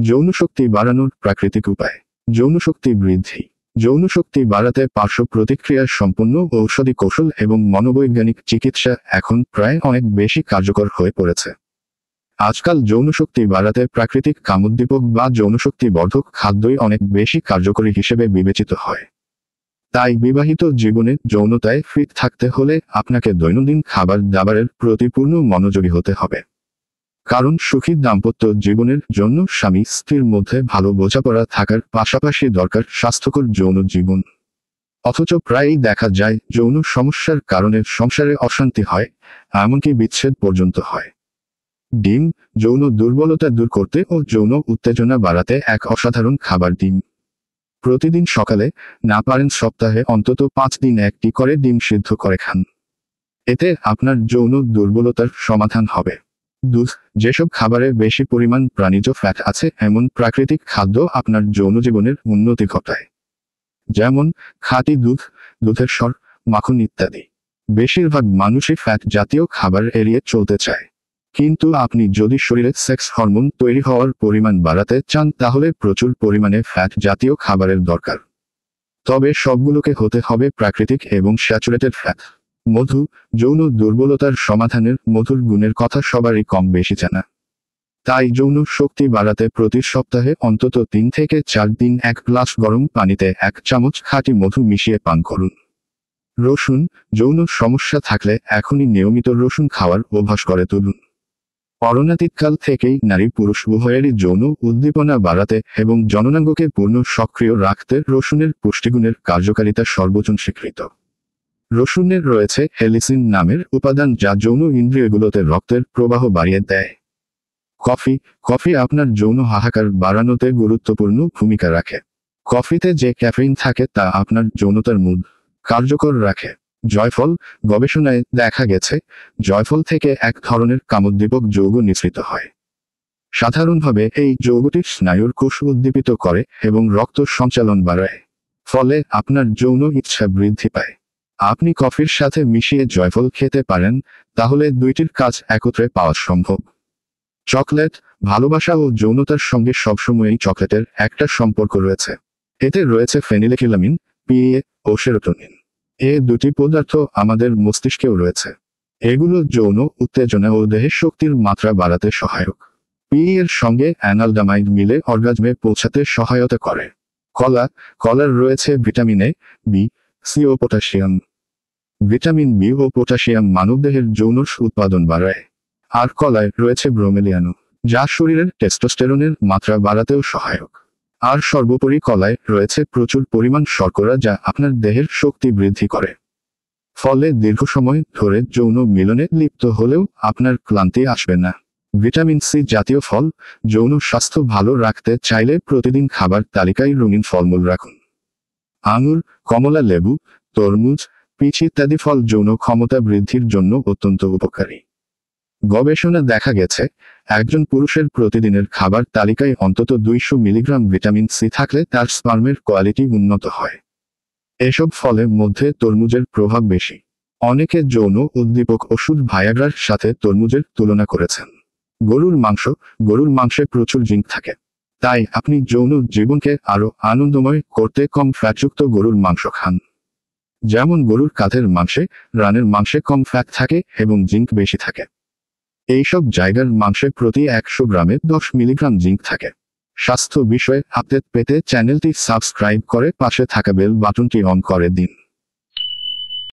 যৌনশক্তি বাড়ানোর প্রাকৃতিক উপায়। যৌনশক্তি বৃদ্ধি। যৌনশক্তি বাড়াতে পার্শ্ব প্রতিক্রিয়া সম্পন্ন ঔষধি কৌশল এবং মনোবৈজ্ঞানিক চিকিৎসা এখন প্রায় অনেক বেশি কার্যকর হয়ে পড়েছে। আজকাল যৌনশক্তি বাড়াতে প্রাকৃতিক কামোদ্দীপক বা যৌনশক্তি বর্ধক খাদ্যই অনেক বেশি কার্যকরী হিসেবে বিবেচিত হয়। তাই বিবাহিত জীবনে যৌনতায় ফিট থাকতে হলে আপনাকে দৈনন্দিন খাবার দাবারের প্রতি পূর্ণ মনোযোগী হতে হবে। কারণ সুখী দাম্পত্য জীবনের জন্য স্বামী স্ত্রীর মধ্যে ভালো বোঝাপড়া থাকার পাশাপাশি দরকার স্বাস্থ্যকর যৌন জীবন। অথচ প্রায়ই দেখা যায় যৌন সমস্যার কারণে সংসারে অশান্তি হয়, এমনকি বিচ্ছেদ পর্যন্ত হয়। ডিম যৌন দুর্বলতা দূর করতে ও যৌন উত্তেজনা বাড়াতে এক অসাধারণ খাবার ডিম। প্রতিদিন সকালে, না পারেন সপ্তাহে অন্তত 5 দিন একটি করে ডিম সিদ্ধ করে খান। এতে আপনার যৌন দুর্বলতার সমাধান হবে। দুধ যেসব খাবারে বেশি পরিমাণ প্রাণীজ ফ্যাট আছে এমন প্রাকৃতিক খাদ্য আপনার যৌন জীবনের উন্নতি ঘটায়। যেমন খাঁটি দুধ, দুধের সর, মাখন ইত্যাদি। বেশিরভাগ মানুষই ফ্যাট জাতীয় খাবার এড়িয়ে চলতে চায়। কিন্তু আপনি যদি শরীরে সেক্স হরমোন তৈরি হওয়ার পরিমাণ বাড়াতে চান তাহলে প্রচুর পরিমাণে ফ্যাট জাতীয় খাবারের দরকার। তবে সবগুলোকে হতে হবে প্রাকৃতিক এবং স্যাচুরেটেড ফ্যাট। মধু যৌন দুর্বলতার সমাধানের মধুর গুণের কথা সবারই কম বেশি জানা। তাই যৌন শক্তি বাড়াতে প্রতি সপ্তাহে অন্তত 3 থেকে 4 দিন 1 গ্লাস গরম পানিতে 1 চামচ খাঁটি মধু মিশিয়ে পান করুন। রসুন যৌন সমস্যা থাকলে এখনই নিয়মিত রসুন খাওয়ার অভ্যাস করে তুলুন। পরনাতীতকাল থেকেই নারী পুরুষ উভয়েরই যৌন উদ্দীপনা বাড়াতে এবং জননাঙ্গকে পূর্ণ সক্রিয় রাখতে রসুনের পুষ্টিগুণের কার্যকারিতা সর্বজন স্বীকৃত। রসুনের রয়েছে হেলিসিন নামের উপাদান যা যৌন ইন্দ্রিয়গুলোতে রক্তের প্রবাহ বাড়িয়ে দেয়। কফি আপনার যৌন হাহাকার বাড়ানোতে গুরুত্বপূর্ণ ভূমিকা রাখে। কফিতে যে ক্যাফেইন থাকে তা আপনার যৌনতার মুড কার্যকর রাখে। জয়ফল গবেষণায় দেখা গেছে জয়ফল থেকে এক ধরনের কামোদ্দীপক যৌগ নিঃসৃত হয়। সাধারণভাবে এই যৌগটি স্নায়ুর কোষ উদ্দীপিত করে এবং রক্ত সঞ্চালন বাড়ায়। ফলে আপনার যৌন ইচ্ছা বৃদ্ধি পায়। আপনি কফির সাথে মিশিয়ে জয়ফল খেতে পারেন, তাহলে দুইটির কাজ একত্রে পাওয়া সম্ভব। চকলেট ভালোবাসা ও যৌনতার সঙ্গে সবসময়ই চকলেটের একটা সম্পর্ক রয়েছে। এতে রয়েছে ফেনিলেথিলামিন, পিএ ও সেরোটোনিন। এই দুটি পদার্থ আমাদের মস্তিষ্কেও রয়েছে। এগুলো যৌন উত্তেজনা ও দেহের শক্তির মাত্রা বাড়াতে সহায়ক। পিএ এর সঙ্গে অ্যানালডামাইড মিলে অর্গাজমে পৌঁছাতে সহায়তা করে। কলার রয়েছে ভিটামিন এ, বি, সি ও পটাশিয়াম। ভিটামিন বি ও পটাশিয়াম মানবদেহের যৌন উৎপাদন বাড়ায়। আর কলায় রয়েছে ব্রোমেলিয়ানো, যা শরীরের টেস্টোস্টেরনের মাত্রা বাড়াতেও সহায়ক। আর সর্বোপরি কলায় রয়েছে প্রচুর পরিমাণ শর্করা যা আপনার দেহের শক্তি বৃদ্ধি করে। ফলে দীর্ঘ সময় ধরে যৌন মিলনে লিপ্ত হলেও আপনার ক্লান্তি আসবে না। ভিটামিন সি জাতীয় ফল যৌন স্বাস্থ্য ভালো রাখতে চাইলে প্রতিদিন খাবার তালিকায় রঙিন ফলমূল রাখুন। আঙুর, কমলা লেবু, তরমুজ, পিচ ইত্যাদি ফল যৌন ক্ষমতা বৃদ্ধির জন্য অত্যন্ত উপকারী। গবেষণা দেখা গেছে একজন পুরুষের প্রতিদিনের খাবার তালিকায় অন্তত 200 মিলিগ্রাম ভিটামিন সি থাকলে তার স্পার্মের কোয়ালিটি উন্নত হয়। এসব ফলের মধ্যে তরমুজের প্রভাব বেশি। অনেকে যৌন উদ্দীপক ওষুধ ভায়াগ্রার সাথে তরমুজের তুলনা করেছেন। গরুর মাংসে প্রচুর জিঙ্ক থাকে। তাই আপনি যৌন জীবনকে আরো আনন্দময় করতে কম ফ্যাটযুক্ত গরুর মাংস খান। যেমন গরুর কাঁধের মাংসে, রানের মাংসে কম ফ্যাট থাকে এবং জিঙ্ক বেশি থাকে। এইসব জায়গার মাংসে প্রতি 100 গ্রামে 10 মিলিগ্রাম জিঙ্ক থাকে। স্বাস্থ্য বিষয়ে আপডেট পেতে চ্যানেলটি সাবস্ক্রাইব করে পাশে থাকা বেল বাটনটি অন করে দিন।